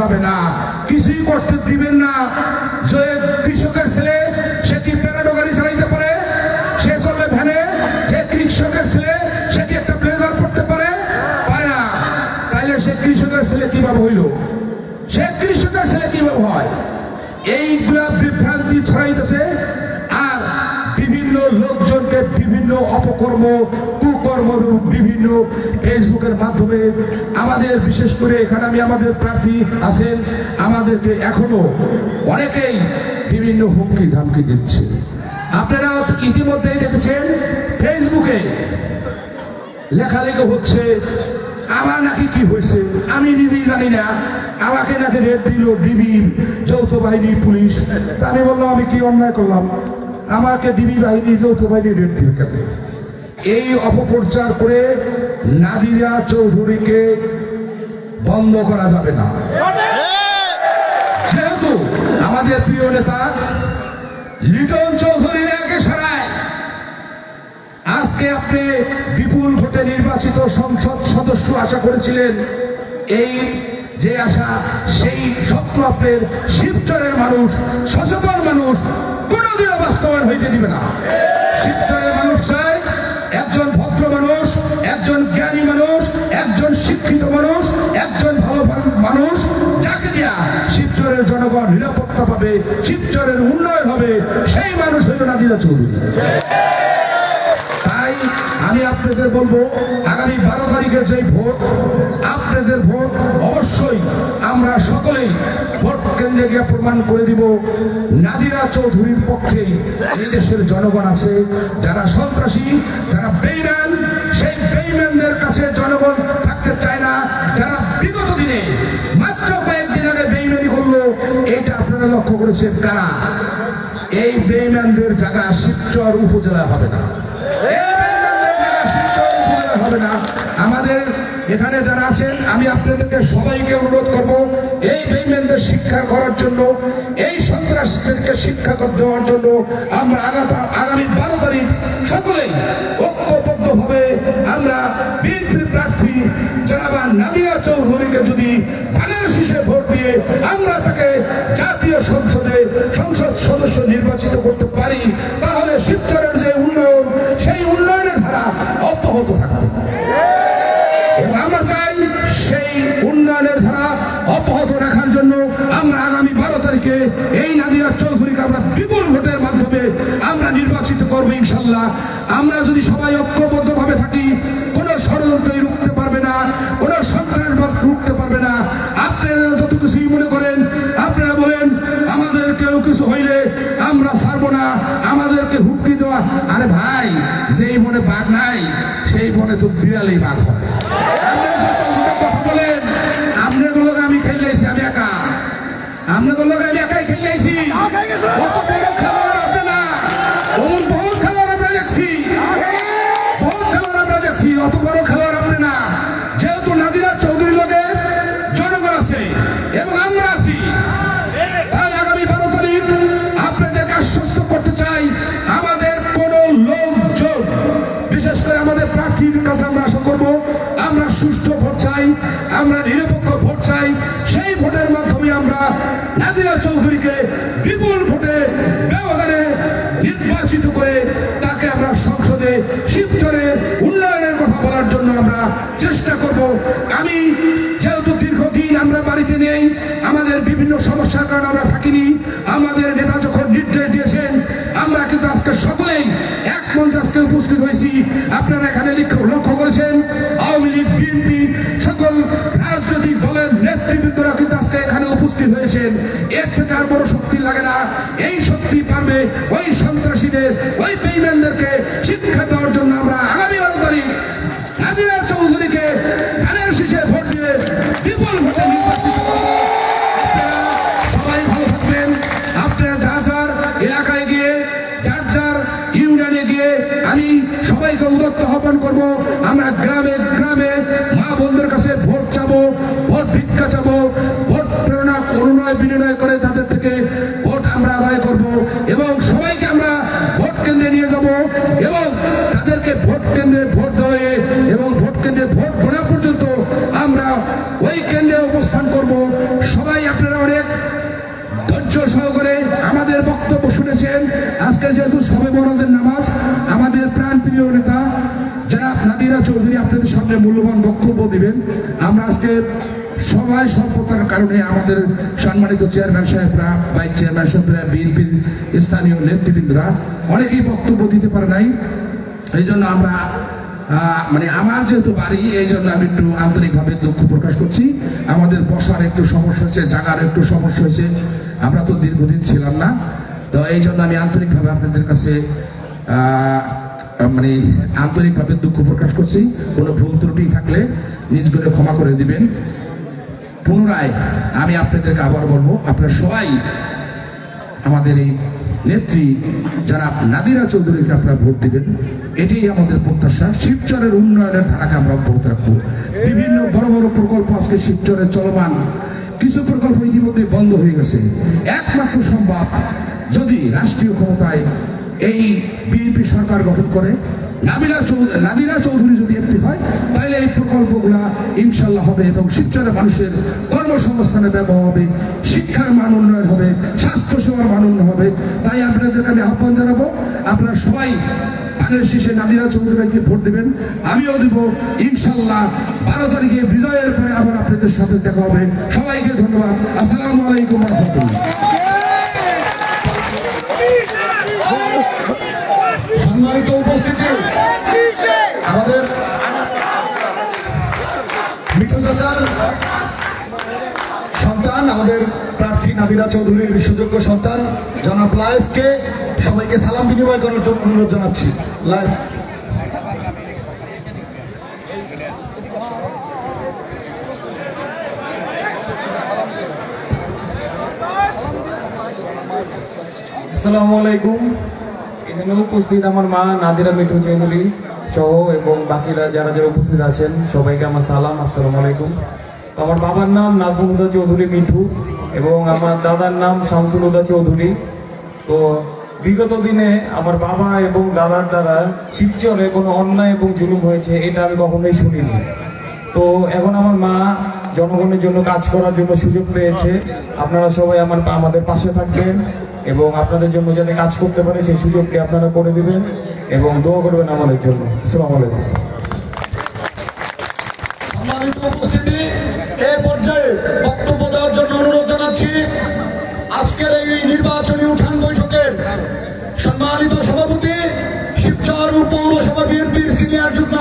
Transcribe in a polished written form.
যাবে না, কিছুই করতে দিবেন না। যে কৃষকের ছেলে সে কি প্যারাডো গাড়ি চালাইতে পারে, সে চলে ভ্যানে। যে কৃষকের ছেলে সে কি একটা ব্লেজার পড়তে পারে, পারে না। তাইলে সে কৃষকের ছেলে কিভাবে হইল, সে কৃষকের ছেলে কিভাবে হয়? এইগুলা বিভ্রান্তি ছড়াইতেছে আর বিভিন্ন লোকজনকে বিভিন্ন অপকর্ম কুকর্ম বিভিন্ন ফেসবুকের মাধ্যমে আমাদের, বিশেষ করে এখানে আমি আমাদের প্রার্থী আছেন, আমাদেরকে এখনো অনেকেই বিভিন্ন হুমকি ধামকি দিচ্ছে। আপনারা ইতিমধ্যেই দেখেছেন ফেসবুকে লেখালেখি হচ্ছে আমার নাকি কি হয়েছে আমি নিজেই জানি না, আমাকে নাকি রেড দিল ডিবি, যৌথ বাহিনী, পুলিশ। তা আমি বললাম আমি কি অন্যায় করলাম, আমাকে ডিবি বাহিনী, যৌথ বাহিনী রেড দিল কেন? এই অপপ্রচার করে নাদিরা চৌধুরীকে বন্ধ করা যাবে না। যেহেতু আমাদের প্রিয় নেতা লিটন চৌধুরীর একে সারায় আজকে আপনি বিপুল ভোটে নির্বাচিত সংসদ সদস্য আশা করেছিলেন, এই যে আশা সেই স্বপ্ন আপনার শিবচরের মানুষ, সচেতন মানুষ কোনোদিনও বাস্তবায়ন হইতে দিবে না। শিবচরের মানুষ চায় একজন ভদ্র মানুষ, একজন জ্ঞানী মানুষ, একজন শিক্ষিত মানুষ, একজন ভালো মানুষ, যাকে দিয়া শিবচরের জনগণ নিরাপত্তা পাবে, শিবচরের উন্নয়ন হবে, সেই মানুষ হইল নাদিরা চৌধুরী। তাই আমি আপনাদের বলবো আগামী 12 তারিখে যে ভোট, আপনাদের ভোট অবশ্যই আমরা সকলেই ভোট কেন্দ্রে গিয়ে প্রমাণ করে দিব নাদিরা চৌধুরীর পক্ষে এই দেশের জনগণ আছে। যারা সন্ত্রাসী, যারা বেইমান, সেই বেইমানদের কাছে জনগণ থাকতে চায় না। যারা বিগত দিনে মাত্র কয়েকদিন আগে বেইমানি করলো, এটা আপনারা লক্ষ্য করেছেন কারা? এই বেইমানদের জায়গা শিবচর উপজেলা হবে না, হবে না। আমাদের এখানে যারা আছেন আমি আপনাদেরকে সবাইকে অনুরোধ করব এই বেঈমানদের শিক্ষা করার জন্য, এই সন্ত্রাসীদেরকে শিক্ষা দেওয়ার জন্য আমরা আগামী 12 তারিখ সকলেই ঐক্যবদ্ধভাবে আমরা বিএনপি প্রার্থী জনাব নাদিরা চৌধুরীকে যদি ধানের শীষে ভোট দিয়ে আমরা তাকে জাতীয় সংসদে সংসদ সদস্য নির্বাচিত করতে পারি, তাহলে শিবচরের যে উন্নয়ন, সেই উন্নয়নের ধারা অব্যাহত থাকবে। এবং আমরা চাই সেই উন্নয়নের ধারা অব্যাহত রাখার জন্য আমরা আগামী 12 তারিখে এই নাদিরা চৌধুরীকে আমরা বিপুল ভোটের মাধ্যমে আমরা নির্বাচিত করবো ইনশাল্লাহ। আমরা যদি সবাই ঐক্যবদ্ধভাবে থাকি, কোন ষড়যন্ত্রই রুখতে পারবে না, কোন সন্ত্রাসবাদ রুখতে পারবে না। আপনারা যত কিছুই মনে করেন, আপনারা বলেন আমাদের কেউ কিছু হইলে আমরা ছাড়বো না, আমাদেরকে হুমকি দেওয়া। আরে ভাই, যেই বনে বাঘ নাই সেই বনে তো বিড়ালেই বাঘ হয়। কথা বলেন আপনার আমি খেললেছি, আমি একা, আপনার আমি একাই খেললেছি। কত বড় খেলোয়াড় আপনি না, বহুত খেলোয়াড় আমরা দেখছি, বহুত খেলোয়াড় আমরা দেখছি, অত বড় খেলোয়াড় আপনি না। যেহেতু নাদিরা চৌধুরীর লোকে জনগণ আছে এবং আমরা আছি, তাই আগামী 12 তারিখ আপনাদেরকে আশ্বস্ত করতে চাই, আমাদের কোন লোকজন, বিশেষ করে আমাদের প্রার্থীর কাছে আমরা আশা করবো আমরা সুষ্ঠু ভোট চাই, আমরা নিরপেক্ষ ভোট চাই। সেই ভোটের মাধ্যমে আমরা নাদিরা চৌধুরীকে বিপুল ভোটে ব্যবধানে নির্বাচিত করে তাকে আমরা সংসদে শিবচরের উন্নয়নের কথা বলার জন্য আমরা চেষ্টা করব। আমি যেহেতু দীর্ঘদিন আমরা বাড়িতে নেই, আমাদের বিভিন্ন সমস্যার কারণে আমরা থাকিনি, আমাদের নেতা যখন নির্দেশ দিয়েছেন আমরা কিন্তু আজকে সকলেই এক মঞ্চে আজকে উপস্থিত হয়েছি। আপনারা এখানে লক্ষ্য করেছেন আওয়ামী লীগ, বিএনপি সকল রাজনৈতিক দলের নেতৃবৃন্দরা কিন্তু আজকে এখানে উপস্থিত হয়েছেন। এর থেকে আর বড় শক্তি লাগে না। এই শক্তি পারবে ওই সন্ত্রাসীদের, ওই বেঈমানদেরকে শিক্ষা দেওয়ার জন্য আমরা আগামী 12 তারিখ নাদিরা চৌধুরীকে ধানের শীষে ভোট দিয়ে বিপুল ভোটে নির্বাচিত করব। আপনারা সবাই ভালো থাকবেন। আপনারা যার যার এলাকায় গিয়ে, যার যার ইউনিয়নে গিয়ে আমি সবাইকে উদ্যত আহ্বান করব, আমরা গ্রামে গ্রামে মা বোনদের কাছে ভোট চাবো, ভোট ভিক্ষা চাবো, ভোট প্রেরণা অনুনয় বিনিময় করে তাদের থেকে ভোট আমরা আদায় করব এবং সবাইকে আমরা ভোট কেন্দ্রে নিয়ে যাব এবং তাদেরকে ভোট কেন্দ্রে ভোট দেওয়া এবং ভোট কেন্দ্রে ভোট গোনা পর্যন্ত আমরা ওই কেন্দ্রে অবস্থান করব। সবাই এসেছেন। আজকে যেহেতু সবে বড়দের নামাজ, আমাদের প্রাণ প্রিয় নেতা যারা নাদিরা চৌধুরী আপনাদের সামনে মূল্যবান বক্তব্য দিবেন। আমরা আজকে সবাই স্বল্পতার কারণে আমাদের সম্মানিত চেয়ারম্যান সাহেবরা, ভাইস চেয়ারম্যান সাহেবরা, বিএনপির স্থানীয় নেতৃবৃন্দরা অনেকেই বক্তব্য দিতে পারে নাই। এই জন্য আমরা মানে আমার যেহেতু বাড়ি, এই জন্য আমি একটু আন্তরিকভাবে দুঃখ প্রকাশ করছি। আমাদের বসার একটু সমস্যা হয়েছে, জায়গার একটু সমস্যা হয়েছে, আমরা তো দীর্ঘদিন ছিলাম না। তো এই জন্য আমি আন্তরিকভাবে আপনাদের কাছে মানে আন্তরিকভাবে দুঃখ প্রকাশ করছি। কোনো ভুল ত্রুটি থাকলে নিজ করে ক্ষমা করে দিবেন। পুনরায় আমি আপনাদেরকে আবার বলবো, আপনারা সবাই আমাদের এই নেত্রী যারা নাদিরা চৌধুরীকে আপনারা ভোট দিবেন, এটাই আমাদের প্রত্যাশা। শিবচরের উন্নয়নের ধারাকে আমরা অব্যাহত রাখবো। বিভিন্ন বড় বড় প্রকল্প আজকে শিবচরে চলমান, কিছু প্রকল্প ইতিমধ্যে বন্ধ হয়ে গেছে। একমাত্র সম্ভব যদি রাষ্ট্রীয় ক্ষমতায় এই বিএনপি সরকার গঠন করে, নাদিরা চৌধুরী যদি এমপি হয়, তাহলে এই প্রকল্পগুলা ইনশাল্লাহ হবে এবং শিবচরের মানুষের কর্মসংস্থানের ব্যবহার হবে, শিক্ষার মান উন্নয়ন হবে, স্বাস্থ্য সেবার মান উন্নয়ন হবে। তাই আপনাদেরকে আমি আহ্বান জানাবো, আপনারা সবাই ধানের শীষে নাদিরা চৌধুরীকে ভোট দেবেন। আমিও দিব ইনশাল্লাহ। 12 তারিখে বিজয়ের পরে আবার আপনাদের সাথে দেখা হবে। সবাইকে ধন্যবাদ। আসসালামু আলাইকুম ওয়া রাহমাতুল্লাহ। সম্মানিত উপস্থিতি, আমাদের মিঠু চাচার সন্তান, আমাদের প্রার্থী নাদিরা চৌধুরীর সুযোগ্য সন্তান জনাব লায়েসকে সবাইকে সালাম বিনিময় করার জন্য অনুরোধ জানাচ্ছি। লায়েস। আসসালামু আলাইকুম। এখানে উপস্থিত আমার মা নাদিরা মিঠু চৌধুরী সহ এবং বাকিরা যারা যারা উপস্থিত আছেন সবাইকে আমার সালাম, আসসালামু আলাইকুম। তো আমার বাবার নাম নাজমুল হুদা চৌধুরী মিঠু এবং আমার দাদার নাম শামসুল হুদা চৌধুরী। তো বিগত দিনে আমার বাবা এবং দাদার দ্বারা শিবচরে কোনো অন্যায় এবং জুলুম হয়েছে এটা আমি কখনোই শুনিনি। তো এখন আমার মা জনগণের জন্য কাজ করার জন্য সুযোগ পেয়েছে। আপনারা সবাই আমাদের পাশে থাকবেন এবং আপনাদের জন্য যাতে কাজ করতে পারে সেই সুযোগটি আপনারা করে দিবেন এবং দোয়া করবেন আমাদের জন্য। আসসালামু আলাইকুম। সম্মানিত উপস্থিতি, এই পর্যায়ে বক্তব্য দেওয়ার জন্য অনুরোধ জানাচ্ছি আজকের এই নির্বাচনী উঠান বৈঠকের সম্মানিত সভাপতি, শিবচর পৌরসভা বিএনপির সিনিয়র যুগ্ম